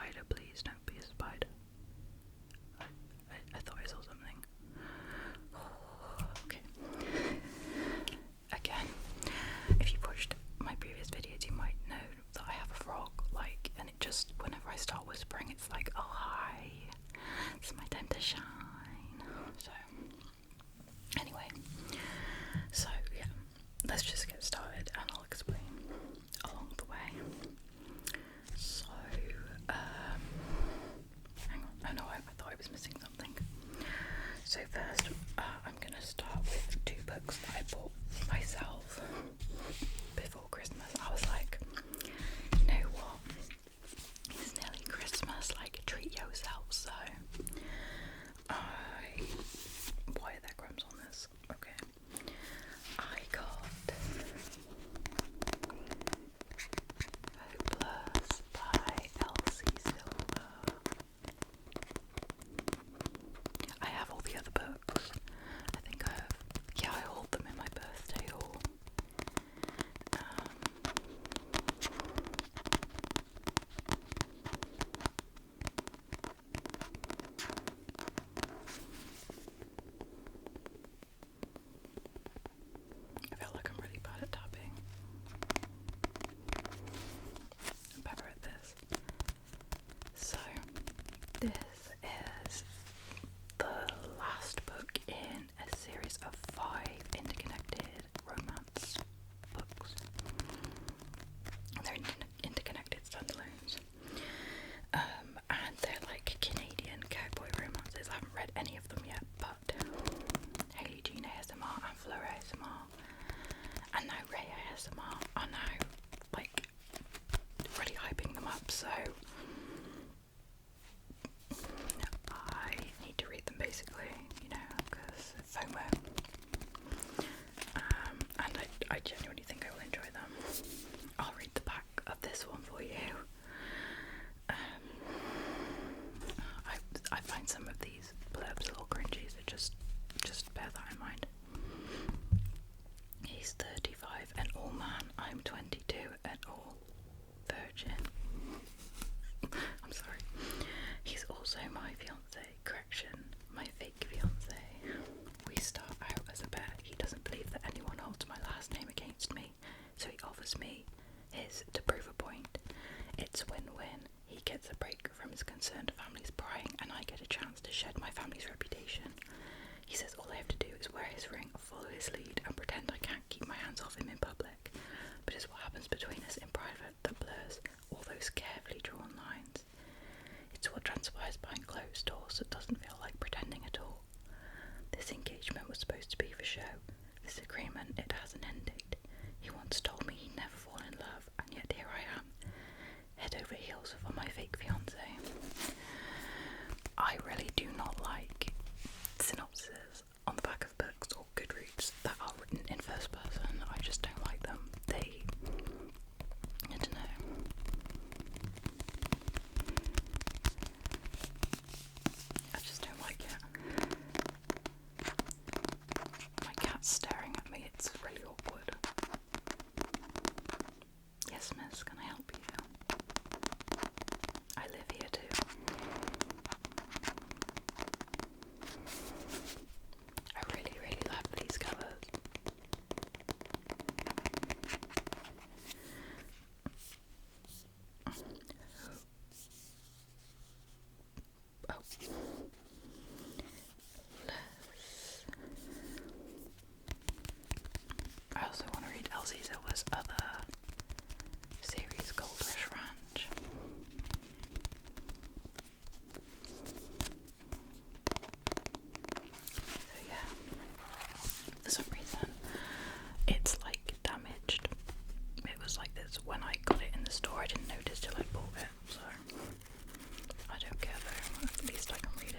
spider, please don't be a spider. I thought I saw something. Okay. Again, if you've watched my previous videos, you might know that I have a frog, like, and it just, whenever I start whispering, it's like, oh hi, it's my time to shine. So, anyway, so yeah, let's just get started and I'll explain along the way. So, hang on, oh no, I thought I was missing something. So first, I'm going to start with 2 books that I bought myself before Christmas. I was like, you know what, it's nearly Christmas, like treat yourself. So why are there crumbs on this? Okay, I got Hopeless by Elsie Silver. I have all the other books. I think I have, yeah, I hauled them in my birthday haul. I feel like I'm really bad at tapping. I'm better at this. So, this is the last book in a series of 5 interconnected romance books. They're interconnected standalones. And they're like Canadian cowboy romances. I haven't read any of them yet, but Hayley Jean ASMR and Fleur ASMR and now Ray ASMR are now like really hyping them up, so I need to read them basically, you know, because FOMO. And I genuinely think I will enjoy them. I'll read the back of this one for you. I find some of these blurbs a little cringy, so just bear that in mind. He's 35 and all man, I'm 22 and all virgin. I'm sorry. He's also my fiance, correction, my fake fiance. We start out as a pair. He doesn't believe that anyone holds my last name against me, so he offers me his to prove a point. It's win-win. He gets a break from his concerned family's prying and I get a chance to shed my family's reputation. He says all I have to do is wear his ring, follow his lead and pretend I can't keep my hands off him in public. But it's what happens between us in private that blurs all those carefully drawn lines. It's what transpires behind closed doors that doesn't feel like pretending at all. This engagement was supposed to be for show. This agreement, it has an end date. He once told me he'd never fall in love, and yet here I am, head over heels for my fake fiance. I really do not like synopses on the back of books or Goodreads that are written in first person. I just don't like them. I don't know. I just don't like it. My cat's staring at me, it's really awkward. Yes, miss, can I help you? I live here too. I really, really love these colours. Oh. I also want to read Elsie Silver's other series, Gold Rush Ranch. So yeah, for some reason it's like damaged. It was like this when I got it in the store. I didn't notice till I bought it, so I don't care though, at least I can read it.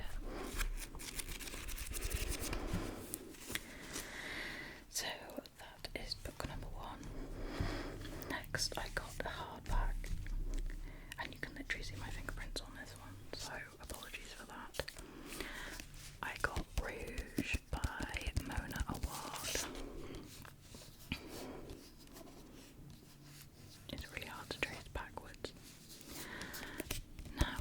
So that is book number 1. Next I got a hardback, and you can literally see my fingerprints on this one, so apologies for that. I got Rouge by Mona Award. It's really hard to trace backwards. Now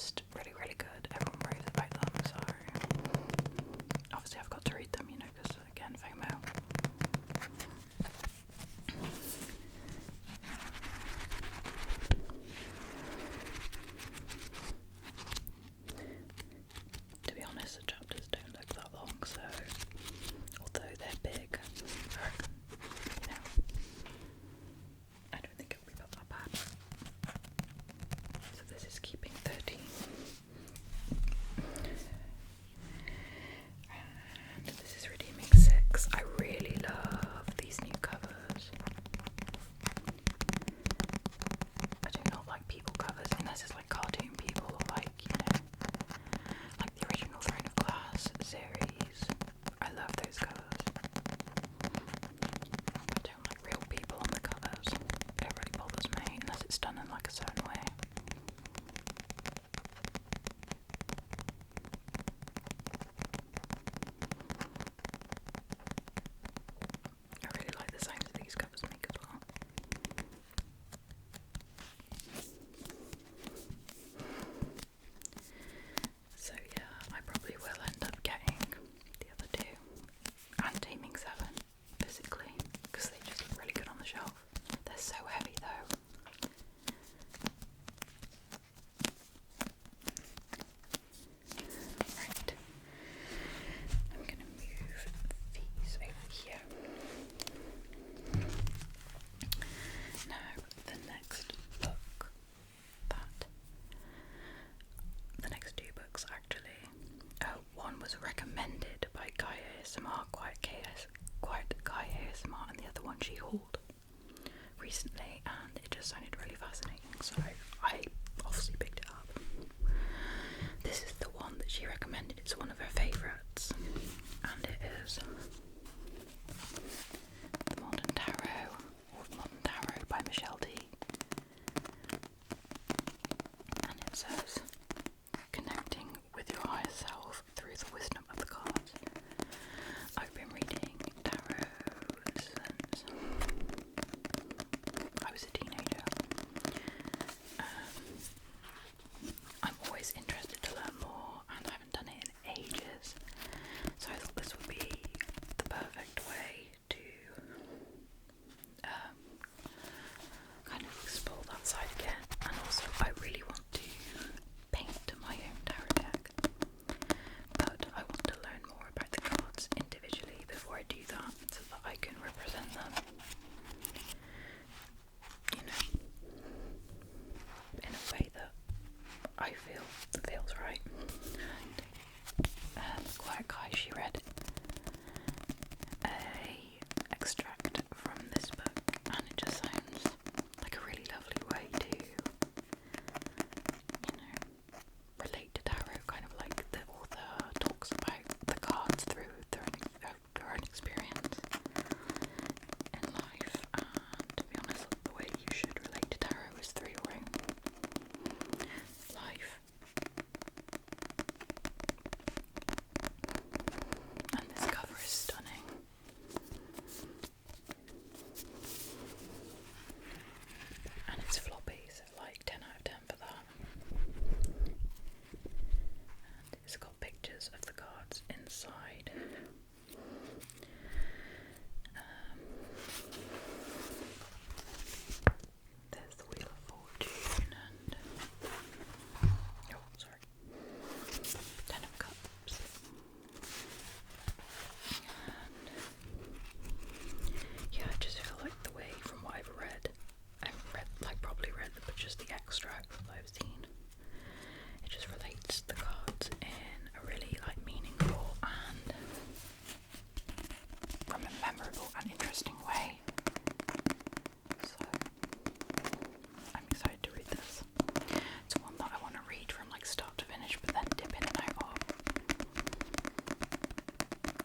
just really, really good. Everyone raves about them, so obviously I've got to read them, you know, because again, FOMO. To be honest, the chapters don't look that long, so although they're big, you know, I don't think it'll be that bad. So this is keeping 13. And this is redeeming 6. I really love these new covers. I do not like people covers unless it's like cartoon people or like, you know, like the original Throne of Glass series. I love those covers. I don't like real people on the covers. It really bothers me unless it's done in like a certain way. I really like the sounds that these covers make as well. So yeah, I probably will end up getting the other two and Taming 7 physically because they just look really good on the shelf. They're so heavy though. Right, I'm going to move these over here. Now, the next book the next two books actually, one was recommended by Guy ASMR, Quiet Guy ASMR, and the other one she hauled recently, and it just sounded really fascinating, so I obviously picked it up. This is the one that she recommended. It's one of her favourites, and it is The Modern Tarot, or Modern Tarot by Michelle D. And it says, connecting with your higher self through the wisdom of the cards. I've been reading tarot since I was a teenager. I'm always interested to learn more, and I haven't done it in ages, so I thought this would be the perfect way to kind of explore that side again. And also I really want to paint my own tarot deck, but I want to learn more about the cards individually before I do that, so that I can represent them, you know, in a way that I feel feels right. And Quiet Guy, she read a extract from this book, and it just sounds like a really lovely way to, you know, relate to tarot, kind of like the author talks about the cards through their own experience in life, and to be honest, the way you should relate to tarot is through your own life. And this cover is stunning. And it's floppy, so like 10 out of 10 for that. And it's got pictures of the cards inside. There's the Wheel of Fortune and Ten of Cups. And yeah, I just feel like the way, from what I've read, I haven't probably read but just the extract that I've seen, it just relates the cards in a really meaningful and memorable and interesting way. So I'm excited to read this. It's one that I want to read from start to finish, but then dip in and out of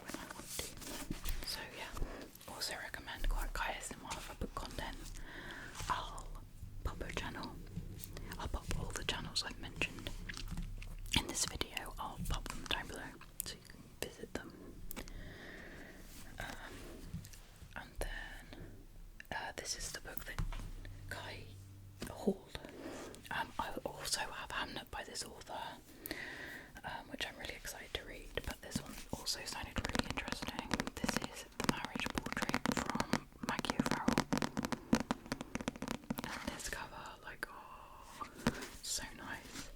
when I want to. So yeah, also recommend Quiet Guy ASMR for book content. I'll pop her channel. I'll pop all the channels I've mentioned in this video. I'll pop them down below so you can visit them. And then this is the book that Guy hauled. I also have Hamnet by this this author, which I'm really excited to read, but this one also sounded really interesting. This is The Marriage Portrait from Maggie. And this cover, like, oh, so nice.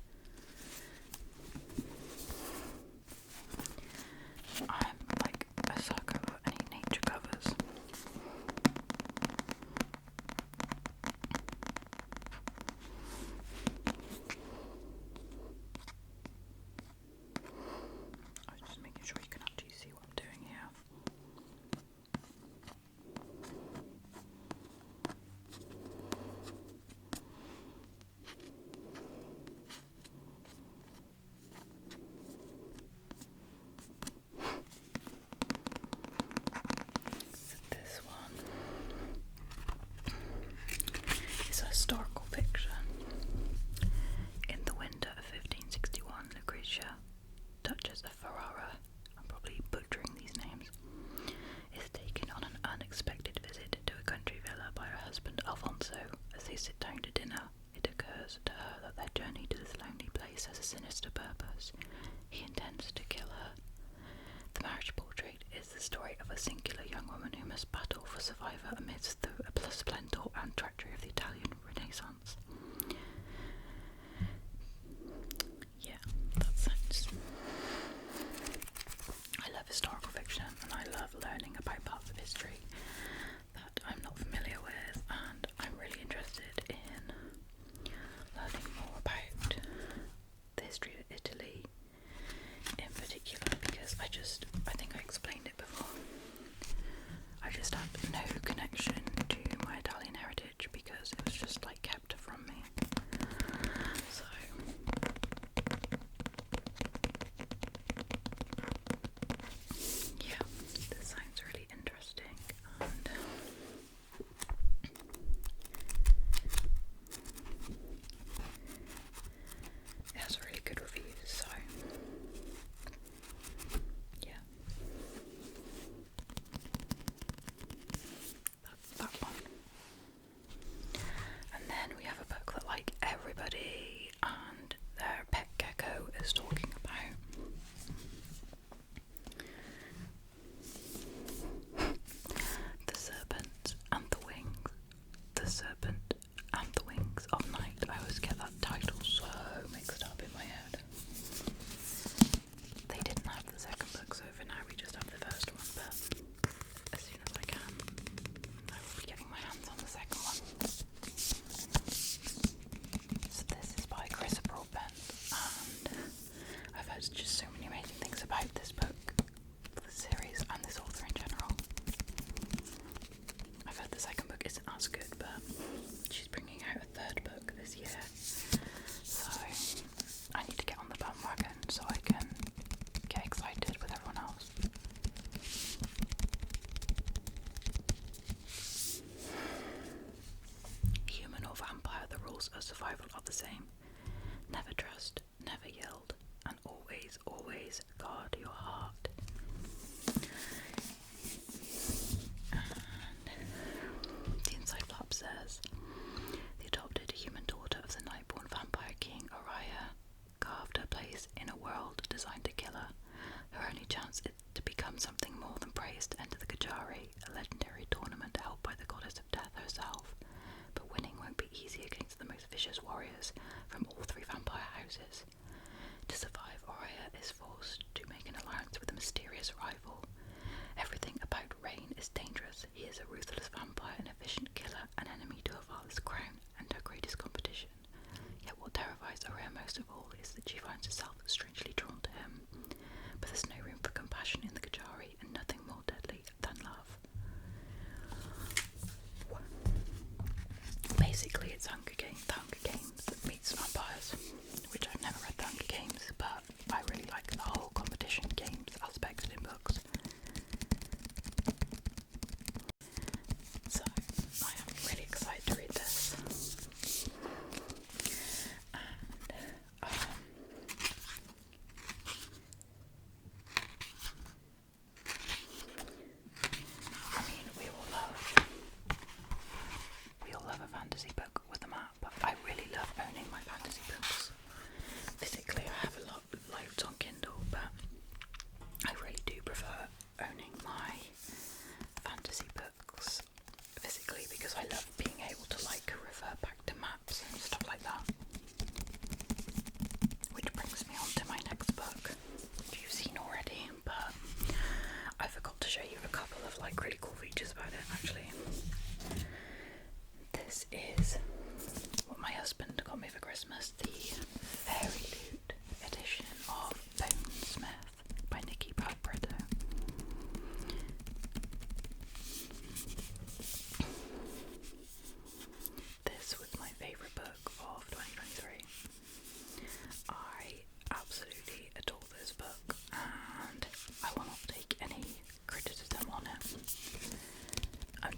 I'm like a sucker for any nature covers. I was just making sure you can actually see what I'm doing here. This one is a historical fiction. In the winter of 1561, Lucretia, Duchess of Ferrara, I'm probably butchering these names, is taken on an unexpected visit to a country villa by her husband Alfonso. As they sit down to dinner, it occurs to her that their journey to this lonely place has a sinister purpose. He intends to kill her. The Marriage Portrait is the story of a singular young woman who must battle for survival amidst the splendour and treachery of the Italian Renaissance. Yeah, that sounds... I love historical fiction, and I love learning about parts of history that I'm not familiar with, and I'm really interested in learning more about the history of Italy in particular, because I think I explained it before. I just had no connection to my Italian heritage because it was just like kept from me. So yeah, this sounds really interesting, and it has really good reviews, so yeah. That's that one. And then we have a book that like everybody and their pet gecko is talking about. The Serpent and the Wings. The Serpent and the Wings of Night. I always get that title so mixed up in my head. They didn't have the second book, so for now we just have the first one, but as soon as I can, I will be getting my hands on the second one. So this is by Serpent, and I've heard just so many amazing things about this book, the series, and this author in general. I've heard the second book isn't as good, but she's bringing out a third book this year, so I need to get on the bandwagon so I can get excited with everyone else. Human or vampire, the rules of survival are the same. Never trust, never yield, and always, always guard your heart. And the inside flap says, the adopted human daughter of the night-born vampire king Oriah carved her place in a world designed to kill her. Her only chance is to become something more than praise, to enter the Kajari, a legendary tournament held by the goddess of death herself. But winning won't be easy against the most vicious warriors from all three vampire houses. To survive, Oriah is forced to make an alliance with the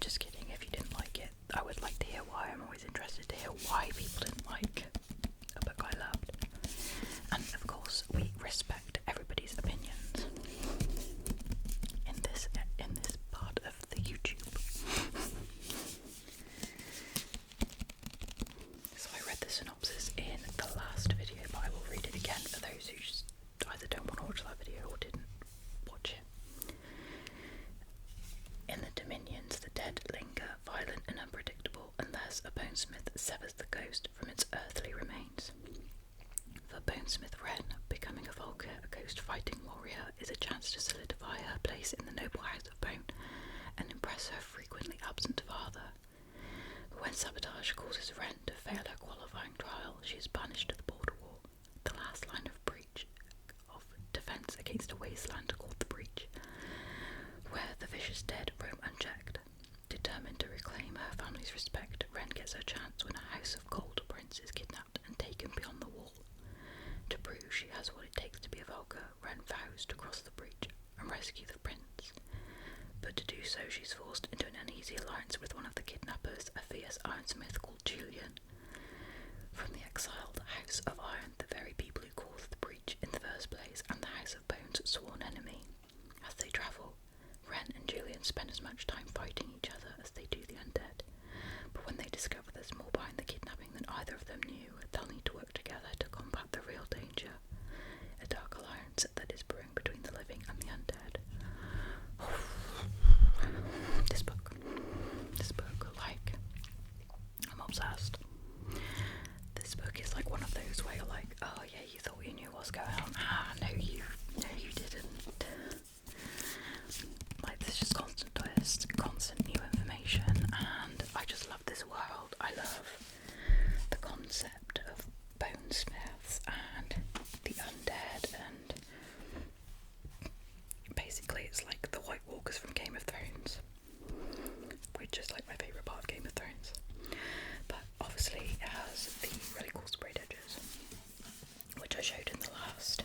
just kidding. If you didn't like it, I would like to hear why. I'm always interested to hear why people didn't like a book I loved. And of course, we respect everybody's opinions in this part of the YouTube. So I read the synopsis in the last video, but I will read it again for those who just either don't want to watch that video or didn't watch it. In the Dominions, the dead linger, violent and unpredictable, unless a bonesmith severs the ghost from its earthly remains. For Bonesmith Wren, becoming a Volker, a ghost-fighting warrior, is a chance to solidify her place in the noble house of Bone and impress her frequently absent father. But when sabotage causes Wren to fail her qualifying trial, she is banished to the border wall, the last line of defence against a wasteland called the Breach, where the vicious dead roam unchecked. Determined to reclaim her family's respect, Wren gets her chance when a House of Gold prince is kidnapped and taken beyond the wall. To prove she has what it takes to be a Volker, Wren vows to cross the breach and rescue the prince. But to do so, she's forced into an uneasy alliance with one of the kidnappers, a fierce ironsmith called Julian. From the exiled House of Iron, the very people who caused the breach in the first place, and the House of Bone's sworn enemy. As they travel, Wren and Julian spend as much time fighting each other as they do the undead. But when they discover there's more behind the kidnapping than either of them knew, they'll need to work together to combat the real danger, a dark alliance that is brewing between the living and the undead. This book, like, I'm obsessed. This book is like one of those where you're like, oh yeah, you thought you knew what's going on. No, you didn't. Like, there's just constant twists, constant new information, and I just love this world. I love the concept of bonesmiths and the undead, and basically it's like the White Walkers from Game of Thrones, which is like my favourite part of Game of Thrones. But obviously it has the really cool sprayed edges, which I showed in the last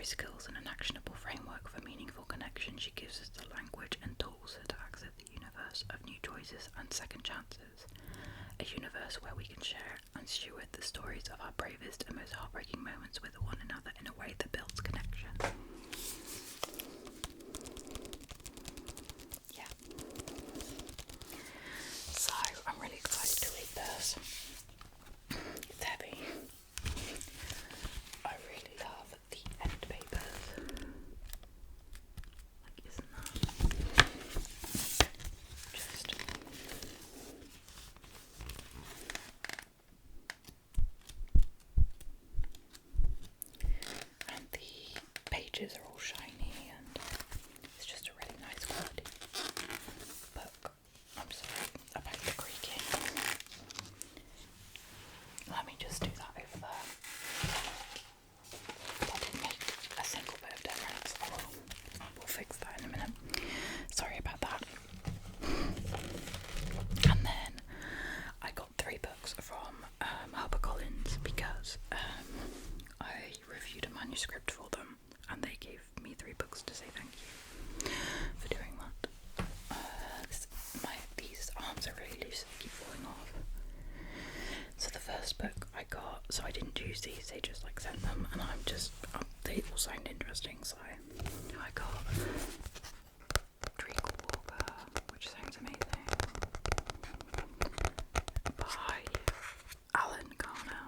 skills and an actionable framework for meaningful connection, she gives us the language and tools to access the universe of new choices and second chances. A universe where we can share and steward the stories of our bravest and most heartbreaking moments with one another in a way that builds connection. Yeah. So, I'm really excited to read this. It's heavy. I really love the end papers. Like, isn't that just... And the pages are all shiny and it's just a really nice quality book. I'm sorry about the creaking. Let me just do that over there. That didn't make a single bit of difference. We'll fix that in a minute. Sorry about that. And then I got 3 books from HarperCollins because I reviewed a manuscript for them and they gave me 3 books to say thank you for doing that. These arms are really loose, they keep falling off. So the first book I got, so I didn't choose these, they just like sent them, and I'm just, they all sound interesting, so I got Treacle Walker, which sounds amazing, by Alan Garner.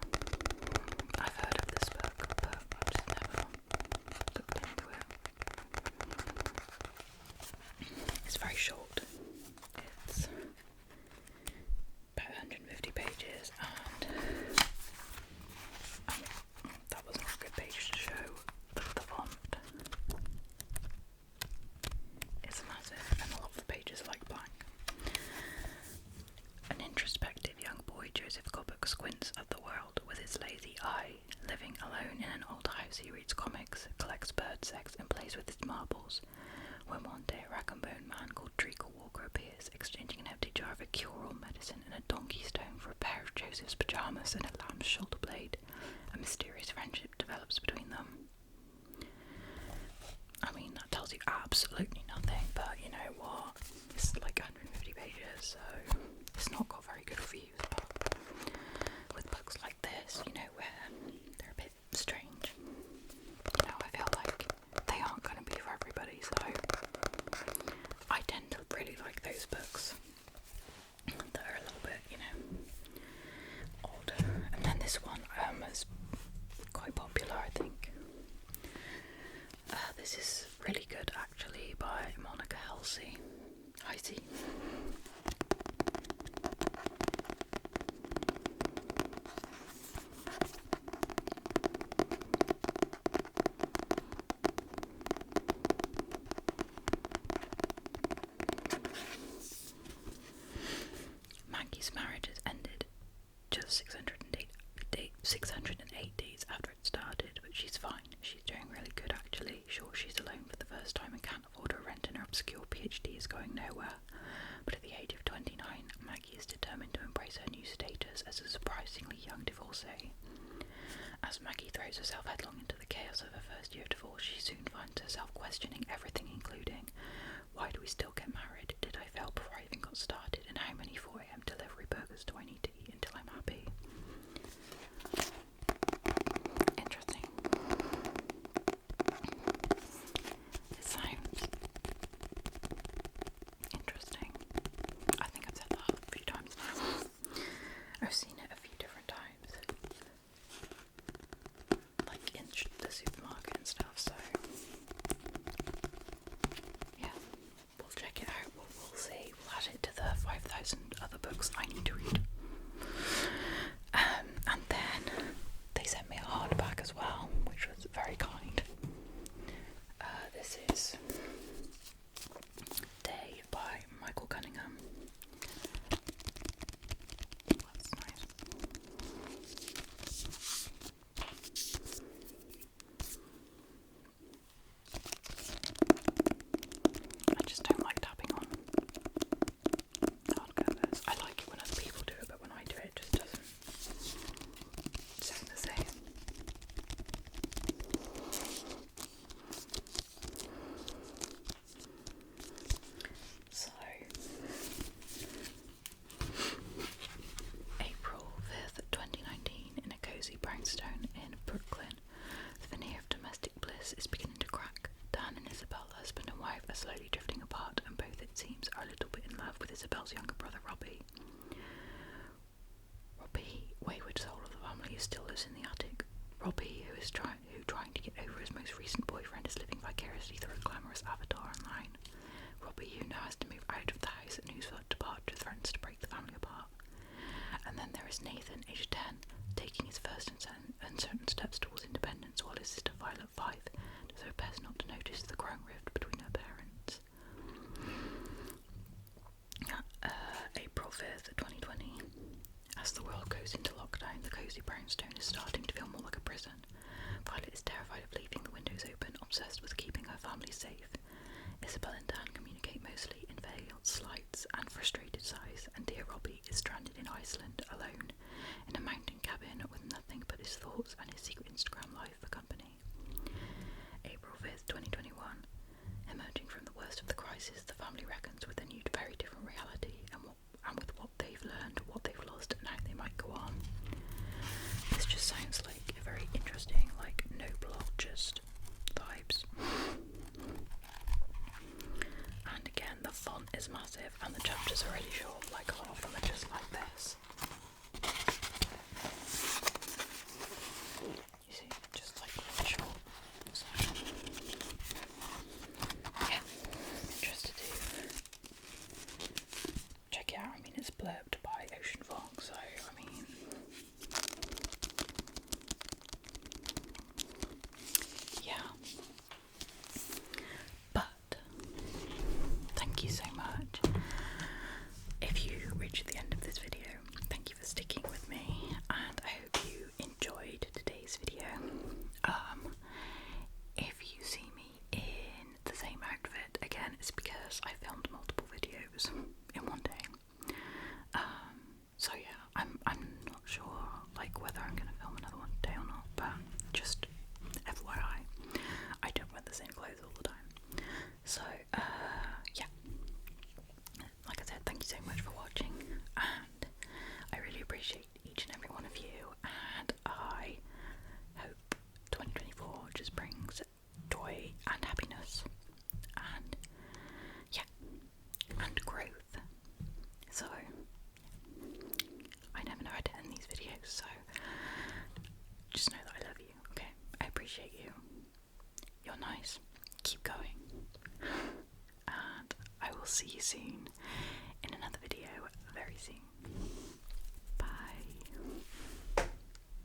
I've heard of this book, but I've just never looked into it. It's very short. It's about 150 pages, and that was not a good page to show. The font is massive, and a lot of the pages are like blank. An introspective young boy, Joseph Cobbett, squints at the world with his lazy eye. Living alone in an old house, he reads comics, collects bird eggs, and plays with his marbles. When one day a rag and bone man called Treacle Walker appears, exchanging an empty jar of a cure-all medicine and a donkey stone for a pair of Joseph's pyjamas and a lamb's shoulder blade, a mysterious friendship develops between them. I mean, that tells you absolutely nothing, but you know what? It's like 150 pages, so it's not got very good reviews, but with books like this, you know, where they're a bit strange, you know, I feel like they aren't going to be for everybody, so I tend to really like those books that are a little bit, you know, odd. And then this one is quite popular, I think. This is really good, actually, by Monica Halsey. Maggie's marriage has ended just 608 days after it started, but she's fine. She's doing really good, actually. Sure, she's alone for the first time and can't afford a rent, and her obscure PhD is going nowhere. But at the age of 29, Maggie is determined to embrace her new status as a surprisingly young divorcee. As Maggie throws herself headlong into the chaos of her first year of divorce, she soon finds herself questioning everything, including, why do we still get married? Did I fail before I even got started? And how many 4 AM delivery burgers do I need to eat until I'm happy? Interesting. It sounds interesting. I think I've said that a few times now. I've seen it a few different times, like in the supermarket and stuff, so yeah, we'll check it out, we'll see, we'll add it to the 5,000 other books I need to read. And then they sent me a hardback as well, which was very kind. This is Day by Michael Cunningham. That's nice. identity through a glamorous avatar online. Robbie, who now has to move out of the house and whose departure threatens to break the family apart. And then there is Nathan, aged 10, taking his first uncertain steps towards independence, while his sister Violet, 5, does her best not to notice the growing rift between her parents. April 5th, 2020. As the world goes into lockdown, the cosy brownstone is starting to feel more like a prison. Violet is terrified of leaving the windows open, obsessed with keeping her family safe. Isabel and Dan communicate mostly in veiled slights and frustrated sighs, and dear Robbie is stranded in Iceland, alone, in a mountain cabin with nothing but his thoughts and his secret Instagram life for company. April 5th, 2021. Emerging from the worst of the crisis, the family reckons with a new, very different reality and with what they've learned, what they've lost, and how they might go on. This just sounds like a very interesting, like, no plot, just vibes. And again, the font is massive and the chapters are really short, like a lot of them are just like this. You see, just like really short. So, yeah, interested to check it out. I mean, it's blurbed by Ocean Fong, so I mean, yeah. But thank you so much. If you reached the end of this video, thank you for sticking with me, and I hope you enjoyed today's video. If you see me in the same outfit again, it's because I filmed multiple videos in one day. So yeah, I'm not sure like whether I'm gonna film another one today or not, but just FYI, I don't wear the same clothes all the time. So yeah, like I said, thank you so much for watching, and I really appreciate each and every one of you, and I hope 2024 just brings joy and happiness and yeah, and growth. So I never know how to end these videos, so just know that I love you, okay? I appreciate you. You're nice. Keep going. And I will see you soon in another video very soon.